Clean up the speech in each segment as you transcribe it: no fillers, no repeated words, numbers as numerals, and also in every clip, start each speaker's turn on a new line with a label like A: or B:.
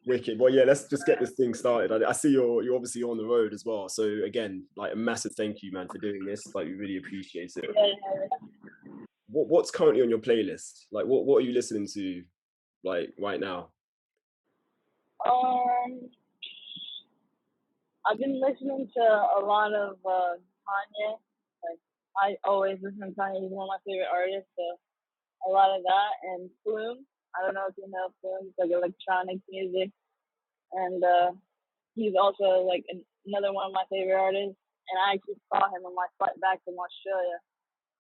A: Wicked. Well, yeah, let's just get this thing started. I see you're obviously on the road as well. So again, like a massive thank you, man, for doing this. Like we really appreciate it.
B: Yeah.
A: What's currently on your playlist? Like what are you listening to like right now?
B: Um, I've been listening to a lot of Kanye. Like I always listen to Kanye. He's one of my favorite artists. So a lot of that and Flume. I don't know if you know Flume. It's like electronic music, and he's also like another one of my favorite artists. And I actually saw him on my flight back from Australia.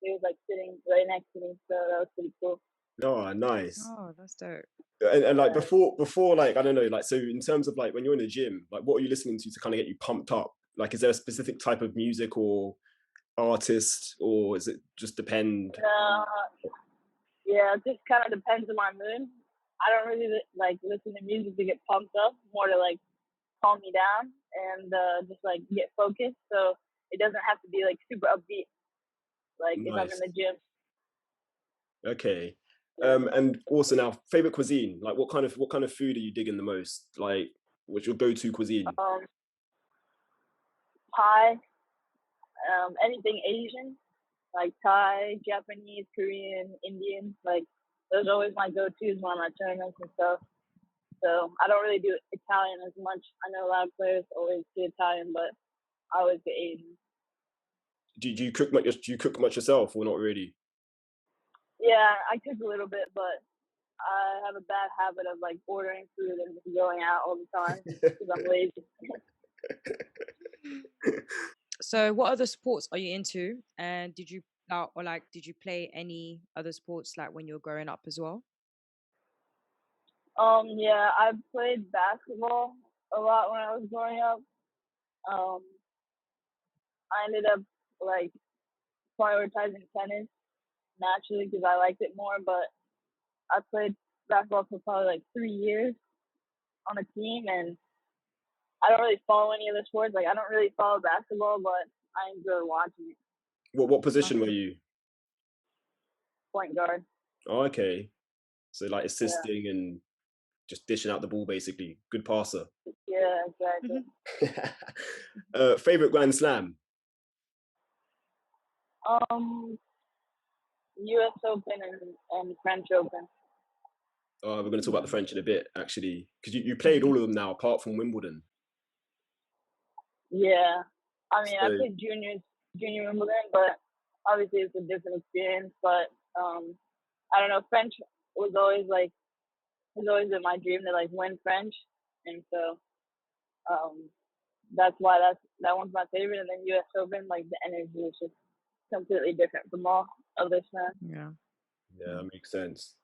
B: He was like sitting right next to me, so that was pretty cool.
A: Oh, nice.
C: Oh, that's dope.
A: And like
B: Yeah.
A: before, like I don't know, like so in terms of like when you're in the gym, like what are you listening to kind of get you pumped up? Like, is there a specific type of music or artist, or is it just depend?
B: Uh, yeah, it just kind of depends on my mood. I don't really like listen to music to get pumped up, more to like calm me down and just like get focused. So it doesn't have to be like super upbeat. Like if I'm in
A: Nice.
B: the gym.
A: Okay.
B: Yeah.
A: And also now, favorite cuisine. Like, what kind of food are you digging the most? Like, what's your go-to cuisine?
B: Pie, anything Asian, like Thai, Japanese, Korean, Indian. Like those are always my go-tos when I'm at tournaments and stuff. So I don't really do Italian as much. I know a lot of players always do Italian, but I always get Asian.
A: Do you cook much? Do you cook much yourself, or not really?
B: Yeah, I cook a little bit, but I have a bad habit of like ordering food and just going out all the time because I'm lazy.
C: So, what other sports are you into? And did you or like did you play any other sports like when you were growing up as well?
B: Yeah, I played basketball a lot when I was growing up. Um, I ended up like prioritizing tennis naturally because I liked it more. But I played basketball for probably like 3 years on a team, and I don't really follow any other sports. Like I don't really follow basketball, but I enjoy watching it.
A: What position were
C: Okay.
A: you?
B: Point guard.
A: Oh, okay. So like
B: Yeah,
A: assisting and just dishing out the ball, basically. Good passer.
B: yeah, exactly.
C: Mhm.
A: Favorite Grand Slam?
B: Um, U.S. Open and French Open.
A: We're going to talk about the
C: Mm.
A: French in a bit, actually, because you played all of them now, apart from Wimbledon.
B: Yeah, I mean, I
A: So
B: played junior Wimbledon, but obviously it's a different experience. But I don't know. French was always like has always been my dream to like win French, and so um, that's why that one's my favorite. And then U.S. Open, like the energy is just completely different from all other slams.
C: Yeah.
A: yeah,
C: Yeah.
A: that makes sense.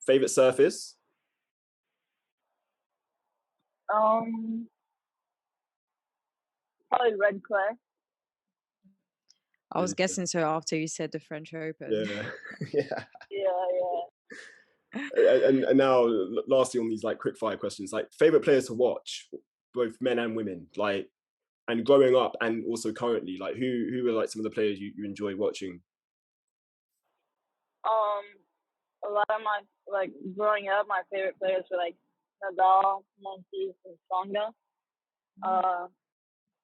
A: Favorite surface?
B: Um, Probably red clay.
C: I was guessing so after you said the French Open.
A: Yeah, yeah.
B: Yeah, yeah.
A: And now, lastly, on these like quick fire questions, like favorite players to watch, both men and women, like, and growing up and also currently, like who are like some of the players you enjoy watching?
B: Um, a lot of my like growing up, my favorite players were like Nadal, Monfils, and Songa.
C: Mm.
B: Uh,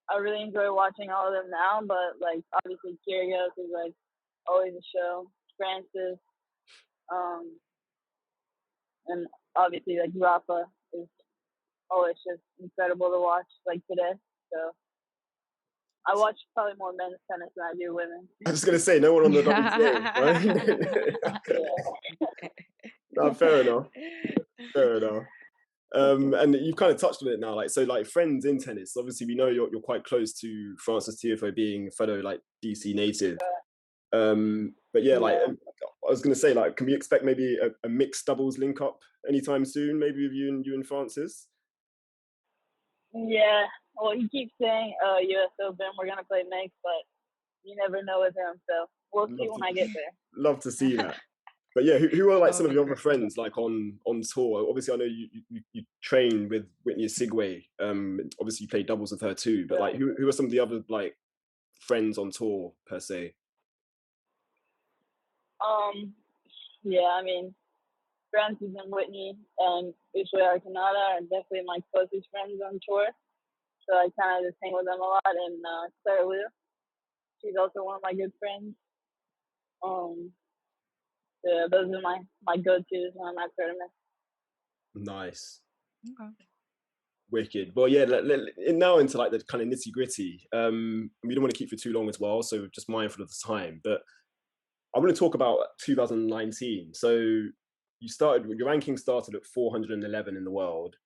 B: I really enjoy watching all of them now, but like obviously Kyrgios is like always a show. Francis, um, and obviously like Rafa is always just incredible to watch. Like today, so I watch probably more men's tennis than I do women.
A: I was gonna say no one on the WTA, right?
B: Yeah,
A: No, fair enough. Fair enough. And you've kind of touched on it now, like so, like friends in tennis. Obviously, we know you're quite close to Francis Tiafoe, being a fellow like DC native. But yeah, like
B: yeah,
A: I was gonna say, like, can we expect maybe a mixed doubles link up anytime soon? Maybe with you and Francis.
B: yeah. Well, he keeps saying, U.S. Open, we're gonna play mixed, but you never know with him. So we'll see
A: Love
B: when
A: to
B: I get there.
A: love to see that. But yeah, who are like
C: That
A: some
C: would
A: of
C: be
A: your other
C: great.
A: friends like on tour? Obviously, I know you train with Whitney Osuigwe. Obviously you play doubles with her too. But like,
B: Yeah.
A: who are some of the other like friends on tour per se?
B: Um. Yeah. I mean, Francis and Whitney and Osuigwe are definitely my closest friends on tour. So I kind of just hang with them a lot. And Claire Liu, she's also one of my good friends. So yeah, those are my go-tos when I'm at tournaments.
A: Nice.
C: Okay.
A: Wicked. Well, yeah, now into like the kind of nitty gritty. We don't want to keep for too long as well, so just mindful of the time. But I want to talk about 2019. So your ranking started at 411 in the world,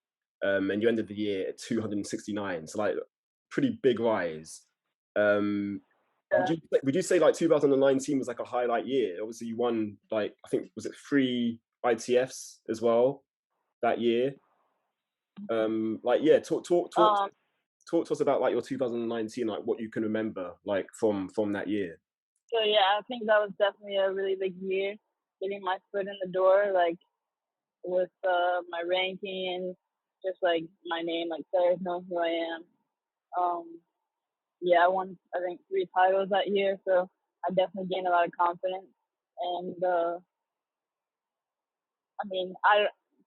A: and you ended the year at 269. So like, pretty big rise. Would you say like 2019 was like a highlight year? Obviously, you won like, I think, was it 3 ITFs as well that year? Like, yeah, talk to us about like your 2019, like what you can remember like from that year.
B: So yeah, I think that was definitely a really big year, getting my foot in the door, like with my ranking and just like my name, like players know who I am. Yeah, I won I think 3 titles that year, so I definitely gained a lot of confidence. And I mean,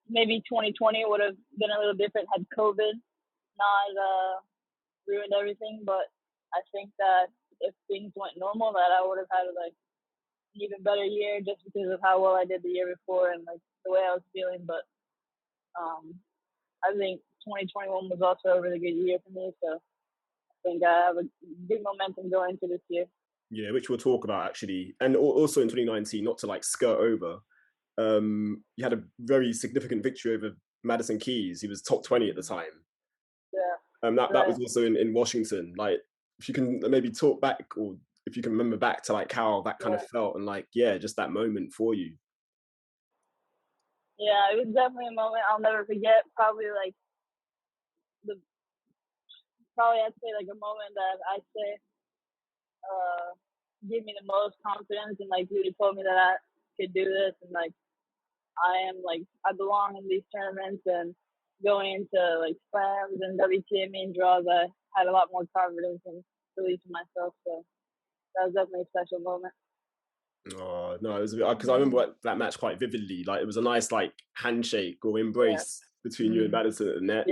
B: maybe 2020 would have been a little different had COVID not ruined everything, but I think that if things went normal, that I would have had like an even better year just because of how well I did the year before and like the way I was feeling. But I think 2021 was also a really good year for me, so I think I have a good momentum going into this year.
A: Yeah, which we'll talk about actually, and also in 2019, not to like skirt over, you had a very significant victory over Madison Keys. He was top 20 at the time.
B: Yeah.
A: That was also in Washington. Like, if you can maybe talk back, or if you can remember back to like how that kind of felt, and like, yeah, just that moment for you.
B: Yeah, it was definitely a moment I'll never forget. Probably I'd say like a moment that I say gave me the most confidence and like really told me that I could do this and like I belong in these tournaments and going into like slams and WTA main draws. I had a lot more confidence and belief in myself. So that was definitely a special moment.
A: Oh no, it was because I remember that match quite vividly. Like, it was a nice like handshake or embrace between you and Madison at the net.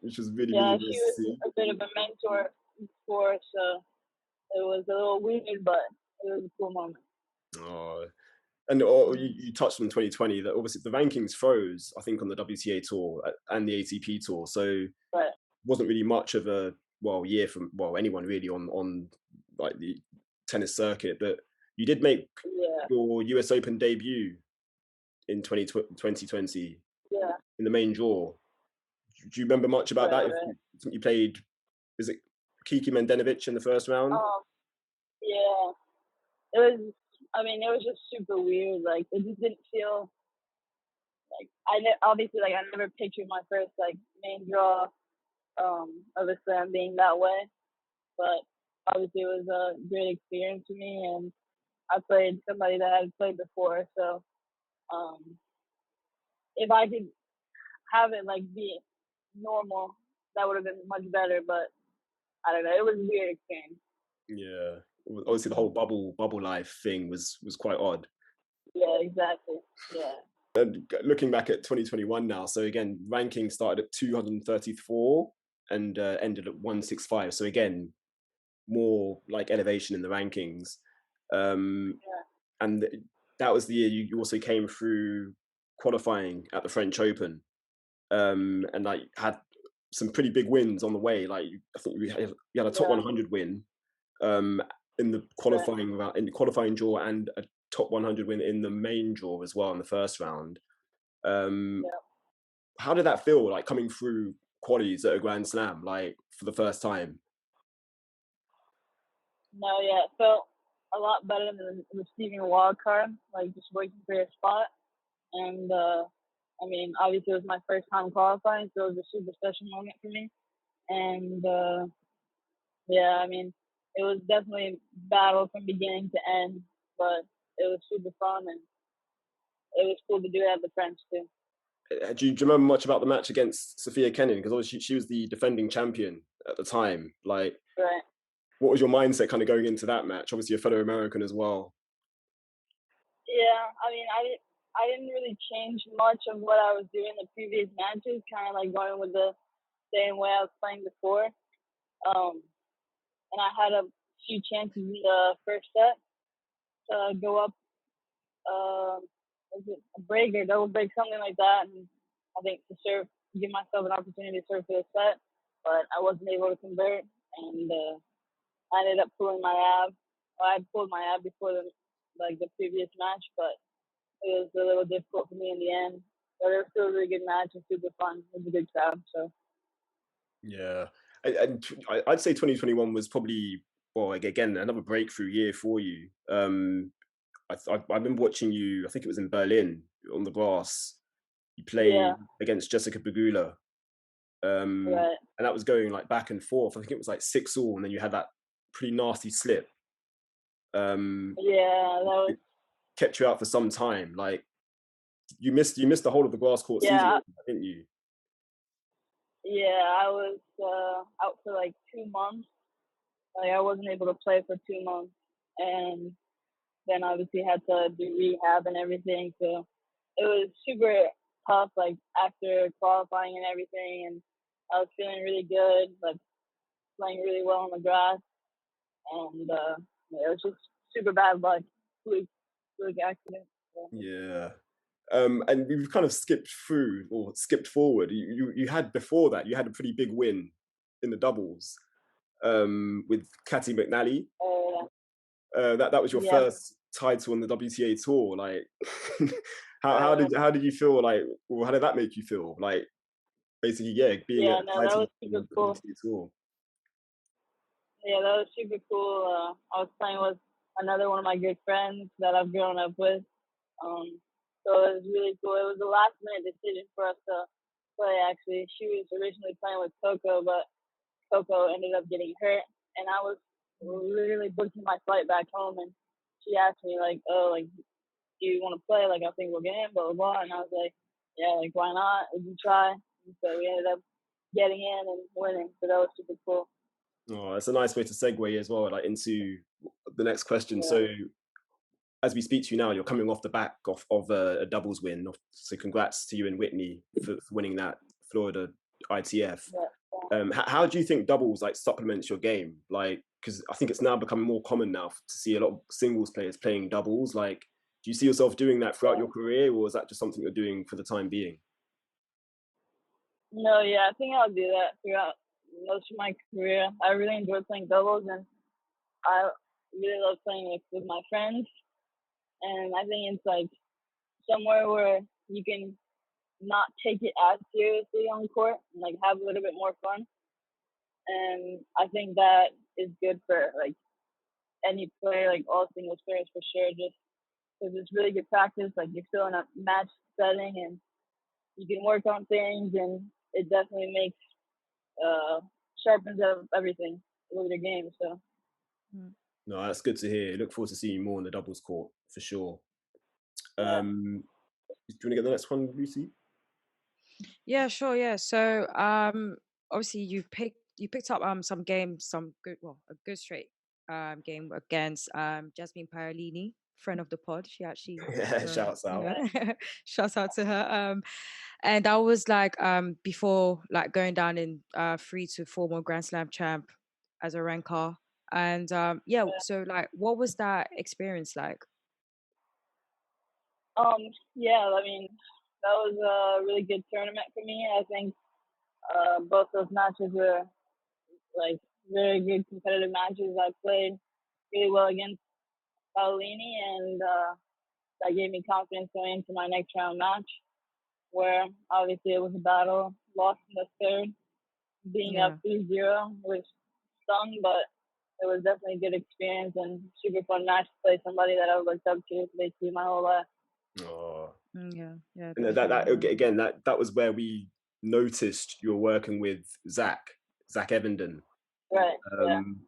A: Which was really, really nice
B: she
A: to
B: was
A: see.
B: a bit of a mentor for us, so it was a little weird, but it was a cool moment.
A: Oh, and you touched on 2020 that obviously the rankings froze, I think, on the WTA tour and the ATP tour, so wasn't really much of a year from anyone really on like the tennis circuit. But you did make your US Open debut in 2020 in the main draw. Do you remember much about that? You played, is it Kiki Mendenovic in the first round?
B: Yeah, it was. I mean, it was just super weird. Like, it just didn't feel like obviously like I never pictured my first like main draw of a slam being that way, but obviously it was a great experience for me, and I played somebody that I had played before, so if I could have it like be normal, that would have been much better. But I don't know, it was a weird experience.
A: Yeah, obviously the whole bubble life thing was quite odd.
B: Yeah, exactly. Yeah.
A: And looking back at 2021 now, so again, ranking started at 234 and ended at 165. So again, more like elevation in the rankings. And that was the year you also came through qualifying at the French Open, and like had some pretty big wins on the way. Like, I think you had a top 100 win in the qualifying round, in the qualifying draw, and a top 100 win in the main draw as well in the first round. How did that feel, like coming through qualies at a Grand Slam, like for the first time?
B: No, yeah, it felt a lot better than receiving a wild card, like just waiting for your spot. And I mean, obviously it was my first time qualifying, so it was a super special moment for me. And yeah, I mean, it was definitely a battle from beginning to end, but it was super fun, and it was cool to do it at the French too.
A: Do you remember much about the match against Sofia Kenin? Because obviously she was the defending champion at the time. Like, what was your mindset kind of going into that match? Obviously a fellow American as well.
B: Yeah, I mean, I didn't really change much of what I was doing the previous matches, kind of like going with the same way I was playing before. And I had a few chances in the first set to go up, was it a break or double break, something like that. And I think to serve, give myself an opportunity to serve for the set, but I wasn't able to convert, and I ended up pulling my ab. Well, I pulled my ab before the previous match, but it was a little difficult for me in the end. But it was still a really good match and super fun. It was a good crowd. So
A: Yeah, and I'd say 2021 was probably, well, like, again, another breakthrough year for you. I remember watching you. I think it was in Berlin on the grass. You
B: yeah,
A: played against Jessica Pegula,
B: right.
A: and that was going like back and forth. I think it was like 6-all, and then you had that pretty nasty slip.
B: Yeah, that was.
A: It kept you out for some time. Like you missed the whole of the grass court season,
B: Yeah,
A: didn't you?
B: yeah. I was out for like 2 months. Like I wasn't able to play for 2 months, and then obviously had to do rehab and everything. So it was super tough. Like after qualifying and everything, and I was feeling really good, like playing really well on the grass, and yeah, it was just super bad luck, fluke accident. So,
A: Yeah. And we've kind of skipped through or skipped forward. You had before that, you had a pretty big win in the doubles with Cathy McNally. That was your
B: yeah,
A: first title on the WTA tour. Like,
B: uh,
A: how did you feel? Like, well, how did that make you feel? Like, basically, yeah, being
B: yeah.
A: a
B: No, that
A: title
B: was
A: on
B: super
A: the
B: cool.
A: WTA tour.
B: Yeah, that was super cool. I was playing with another one of my good friends that I've grown up with. So it was really cool. It was a last minute decision for us to play. Actually, she was originally playing with Coco, but Coco ended up getting hurt, and I was literally booking my flight back home. And she asked me like, "Oh, like, do you want to play? Like, I think we'll get in, blah blah blah." And I was like, "Yeah, like, why not? We can try." And so we ended up getting in and winning. So that was super cool.
A: Oh, it's a nice way to segue as well, like into the next question.
B: Yeah,
A: So, as we speak to you now, you're coming off the back of a doubles win. So, congrats to you and Whitney for winning that Florida ITF.
B: yeah.
A: How do you think doubles like supplements your game? Like, because I think it's now becoming more common now to see a lot of singles players playing doubles. Like, do you see yourself doing that throughout
B: Yeah.
A: your career, or is that just something you're doing for the time being?
B: No, yeah, I think I'll do that throughout most of my career. I really enjoy playing doubles, and I really love playing with my friends. And I think it's like somewhere where you can not take it as seriously on court and like have a little bit more fun. And I think that is good for like any player, like all singles players for sure. Just because it's really good practice. Like you're still in a match setting, and you can work on things, and it definitely makes sharpens up everything with your game. So
C: Mm.
A: No, that's good to hear. Look forward to seeing you more on the doubles court for sure.
B: yeah,
A: Do you want to get the next one, Lucy?
C: Yeah, sure. Yeah. So, obviously you picked up some games, some good, well, a good straight game against Jasmine Paralini, friend of the pod. She actually,
A: Yeah, shouts
C: you
A: out.
C: know, shouts out to her. And I was like before like going down in 3 to 4 more Grand Slam champ as a ranker. And yeah,
B: yeah.
C: so like, what was that experience like?
B: Yeah. I mean, that was a really good tournament for me. I think both those matches were like very good competitive matches. I played really well against Paolini, and that gave me confidence going into my next round match, where obviously it was a battle. Lost in the third, being up
C: Yeah.
B: 3-0 was stung, but it was definitely a good experience and super fun match to play somebody that I looked up to basically my whole life.
A: Oh,
C: Yeah. Yeah.
A: and
C: Definitely.
A: again, that was where we noticed you were working with Zack Evenden.
B: Right. Yeah.
A: Um,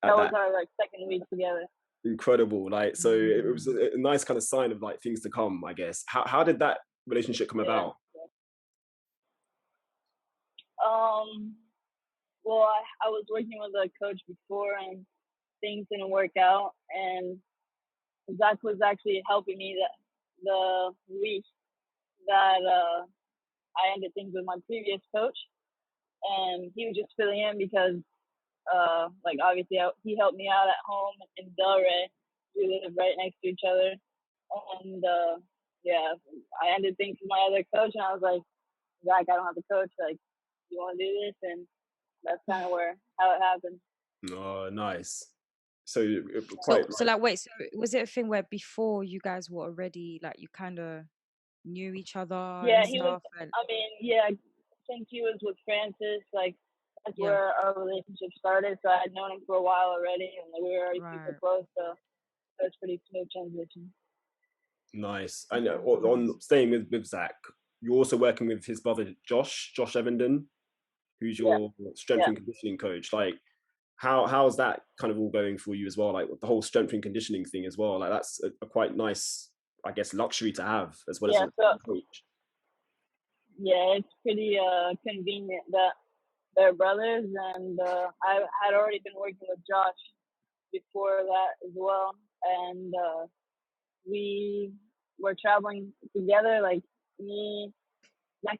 B: That
A: at
B: was
A: that
B: our like second week together.
A: incredible, like, so it was
C: Mm.
A: a nice kind of sign of like things to come, I guess. How did that relationship come
B: Yeah.
A: about?
B: Um. Well, I was working with a coach before, and things didn't work out, and Zach was actually helping me the week that I ended things with my previous coach, and he was just filling in because like obviously he helped me out at home in Delray. We live right next to each other, and yeah, I ended things with my other coach, and I was like, Zach, I don't have a coach. Like, you want to do this? And that's kind of how it happened.
A: Oh, nice. So
C: So,
A: quite
C: so
A: like,
C: like, wait. So, was it a thing where before you guys were already like you kind of knew each other
B: Yeah,
C: and
B: he was.
C: stuff? And
B: I mean, yeah, since he was with Francis, like that's
C: yeah,
B: where our relationship started. So I had known him for a while already, and like, we were already super
C: right.
B: close. So it was pretty smooth transition.
A: nice. And
C: Okay, nice.
A: on staying with Zach, you're also working with his brother Josh Evenden, who's
B: Yeah,
A: your strength
B: yeah,
A: and conditioning coach. Like, how's that kind of all going for you as well? Like the whole strength and conditioning thing as well. Like that's a quite nice, I guess, luxury to have as well as
B: yeah.
A: a
B: So
A: coach.
B: yeah, it's pretty convenient that they're brothers, and I had already been working with Josh before that as well, and we were traveling together, like me, Zach,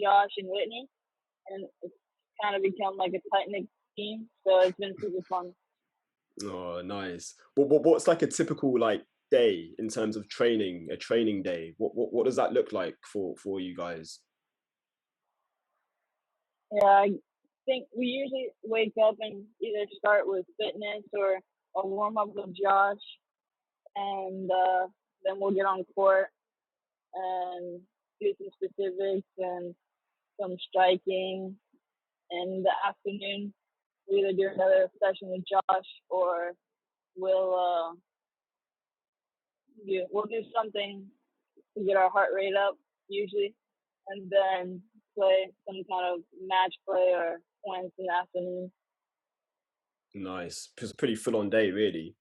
B: Josh, and Whitney, and it's kind of become like a tight knit team. So it's been super fun.
A: Oh, nice. What's like a typical like day in terms of training? A training day. What does that look like for you guys?
B: Yeah, I think we usually wake up and either start with fitness or a warm up with Josh, and then we'll get on court and do some specifics and some striking. And in the afternoon, we either do another session with Josh or we'll we'll do something to get our heart rate up usually, and then play some kind of match play or points in the afternoon.
A: Nice. It's a pretty full on day, really.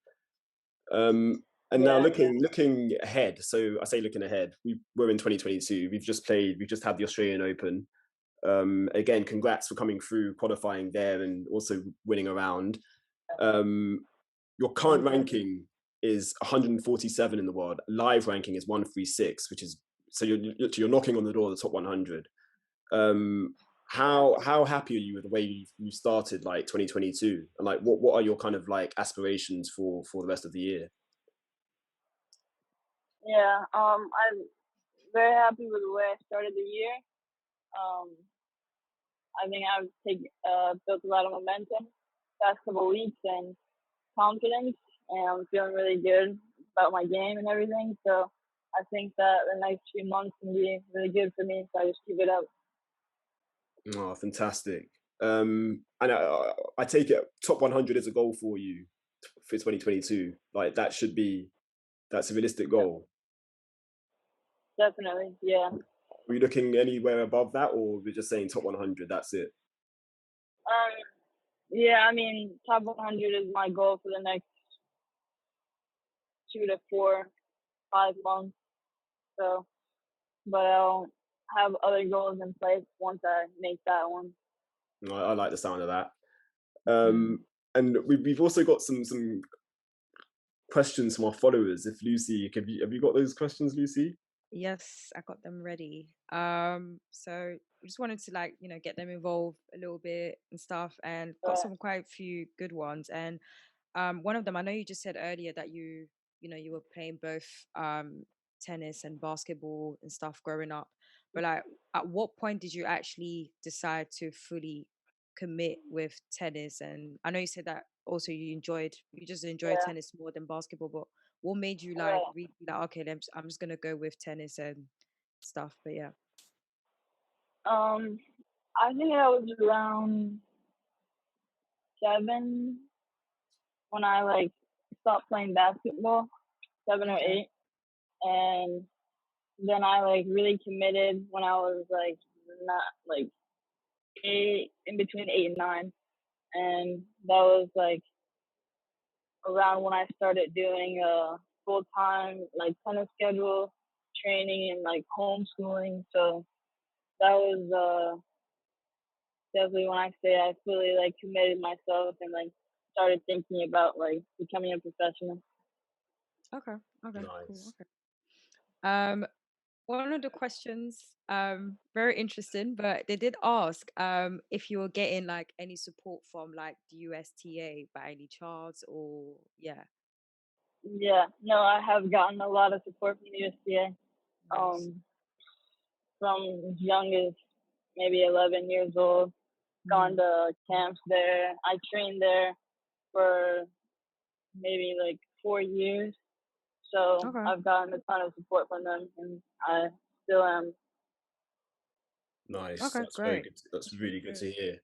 A: Um, and now
B: Yeah, yeah,
A: looking ahead. So I say looking ahead. We're in 2022. We've just played. We've just had the Australian Open. Again, congrats for coming through, qualifying there, and also winning a round. Um, your current
B: thank you.
A: ranking is 147 in the world. Live ranking is 136, which is so you're knocking on the door of the top 100. Um,
B: Yeah,
A: how happy are you with the way you started like 2022, and like what are your kind of like aspirations for the rest of the year?
B: yeah. I'm very happy with the way I started the year. Um, I think I've built a lot of momentum past couple of weeks and confidence, and I'm feeling really good about my game and everything. So I think that the next few months can be really good for me. So I just keep it up.
A: Oh, fantastic. And I take it top 100 is a goal for you for 2022. Like that's a realistic
B: Yeah,
A: goal.
B: definitely. Yeah.
A: Are you looking anywhere above that, or we're just saying top 100? That's it.
B: Um. Yeah. I mean, top 100 is my goal for the next 2 to 4, 5 months. So, but I'll have other goals in place once I make that one.
A: I like the sound of that.
C: Mm.
A: And we've also got some questions from our followers. If Lucy, have you got those questions, Lucy?
C: Yes, I got them ready. So I just wanted to like, get them involved a little bit and stuff and got
B: But
C: some quite few good ones. And one of them, I know you just said earlier that you were playing both tennis and basketball and stuff growing up. But like at what point did you actually decide to fully commit with tennis? And I know you said that also you just enjoyed
B: yeah,
C: tennis more than basketball, but what made you like
B: right.
C: really like okay, I'm just gonna go with tennis and stuff. But yeah.
B: Um, I think I was around 7 when I like stopped playing basketball, 7 or
C: Okay.
B: 8, and then I like really committed when I was like not like 8, in between 8 and 9, and that was like around when I started doing a full time like tennis schedule, training and like homeschooling. So that was definitely when I say I fully like committed myself and like started thinking about like becoming a professional.
C: Okay. Okay. Cool.
A: Nice.
C: Okay. Um, One of the questions, very interesting, but they did ask if you were getting like any support from like the USTA by any chance, or yeah,
B: Yeah, no, I have gotten a lot of support from the USDA.
C: nice.
B: From as young as maybe 11 years old, gone
C: Mm.
B: to camps there. I trained there for maybe like 4 years. So
C: Okay.
B: I've gotten a ton of support from them, and I still am.
A: Nice.
C: Okay,
A: That's very
C: great.
A: good. That's
C: That's really
A: really good
C: good.
A: to hear.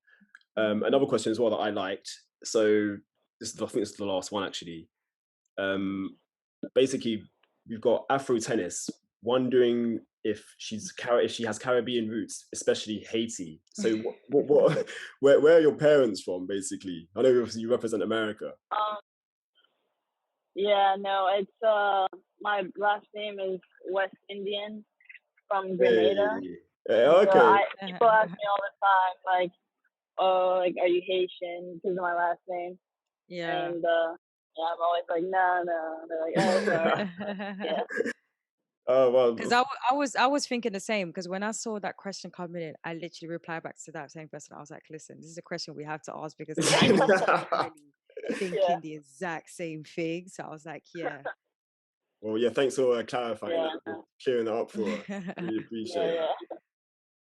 C: Hmm.
A: Another question as well that I liked. So I think this is the last one actually. Um, Basically, we've got Afro tennis wondering if she has Caribbean roots, especially Haiti. So what where are your parents from? Basically, I know obviously you represent America.
B: Um, yeah, no, it's my last name is West Indian from Grenada.
A: Hey,
B: So
A: okay.
B: I people ask me all the time, like, oh, like, are you Haitian? Because of my last name,
C: Yeah.
B: and yeah, I'm always like, no, no. They're like, oh, sorry. Yeah,
A: Oh
C: Because
A: well,
C: I was thinking the same. Because when I saw that question coming in, I literally replied back to that same person. I was like, "Listen, this is a question we have to ask because I was literally
B: yeah,
C: thinking the exact same thing." So I was like, "Yeah,
A: well, yeah. Thanks for clarifying
B: yeah,
A: that, and clearing that up for us. Really
B: yeah,
A: appreciate that.
B: yeah.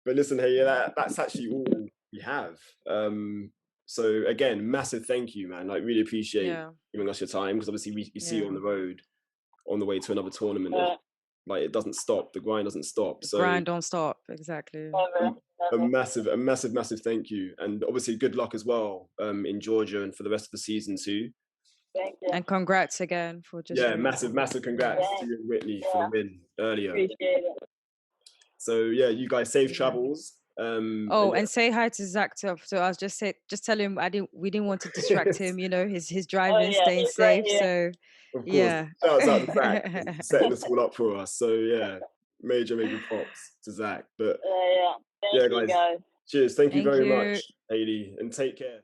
A: But listen, hey, yeah, that's actually all we have. So again, massive thank you, man. Like, really appreciate
C: yeah,
A: giving us your time because obviously we see you on
C: yeah."
A: the road on the way to another tournament.
B: Uh,
A: Like, it doesn't stop. The grind doesn't stop.
C: The
A: So
C: grind don't stop. Exactly.
B: never, never.
A: massive thank you, and obviously good luck as well in Georgia and for the rest of the season too.
B: Thank you.
C: And congrats again for just
A: Yeah,
C: doing
A: massive
C: yeah.
A: congrats to
B: Thanks.
A: you and Whitney for the
B: Yeah,
A: win earlier.
B: appreciate it.
A: So yeah, you guys safe
C: Yeah.
A: travels. And
C: Oh, and say hi to Zach too. So I was just tell him we didn't want to distract
A: yeah,
C: him, you know, his
B: Oh
C: driving,
B: yeah,
C: staying
B: he's right
C: safe.
B: here.
C: So
A: of course.
C: yeah.
A: Shouts out to Zach for setting this all up for us. So yeah, major props to Zach. But
B: Yeah, yeah. Thank
A: yeah,
B: you
A: guys,
B: guys.
A: cheers. Thank you
C: Thank
A: very
C: you.
A: much, Hailey, and take care.